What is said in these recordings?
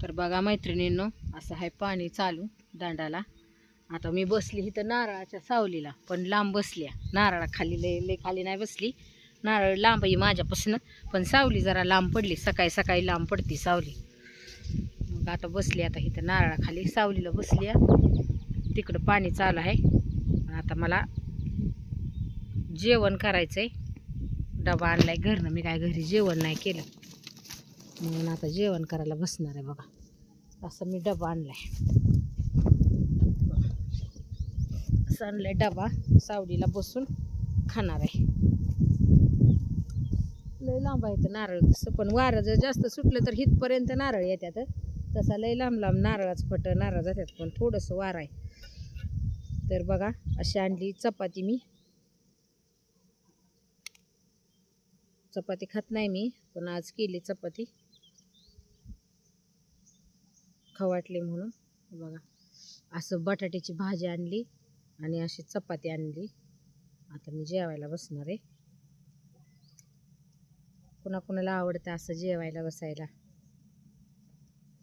तर बघा मैत्रिणींनो, असं आहे पाणी चालू दांडाला. आता मी बसली इथं नारळाच्या सावलीला, पण लांब बसल्या. नारळाखाली लय खाली नाही बसली, नारळ लांब आहे माझ्यापासून, पण सावली जरा लांब पडली. सकाळी सकाळी लांब पडती सावली. मग आता बसली, आता इथं नारळाखाली सावलीला बसली. तिकडं पाणी चालू आहे. आता मला जेवण करायचंय. डबा आणलाय घरनं, मी काय घरी जेवण नाही केलं, म्हणून आता जेवण करायला बसणार आहे. बघा असं मी डबा आणलाय, असं आणलाय डबा. सावलीला बसून खाणार आहे. लय लांब आहे नारळ, तसं पण वारं जर जास्त सुटलं तर हितपर्यंत नारळ येतात. तसा लय लांब लांब नारळाच फट नारळ जातात, पण थोडंसं वार आहे. तर बघा अशी आणली चपाती. मी चपाती खात नाही मी, पण आज केली चपाती, खाऊ वाटली म्हणून. बघा असं बटाट्याची भाजी आणली आणि अशी चपाती आणली. आता मी जेवायला बसणार आहे. कुणाकुणाला आवडतं असं जेवायला बसायला,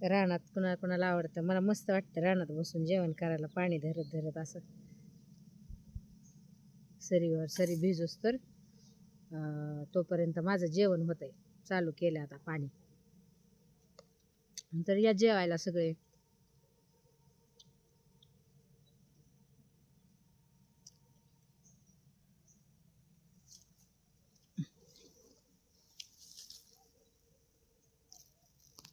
रानात कुणाकुणाला आवडतं. मला मस्त वाटतं रानात बसून जेवण करायला, पाणी धरत धरत असं सरीवर सरी भिजूस तर तोपर्यंत माझं जेवण होतंय. चालू केलं आता पाणी. तर या जेवायला सगळे.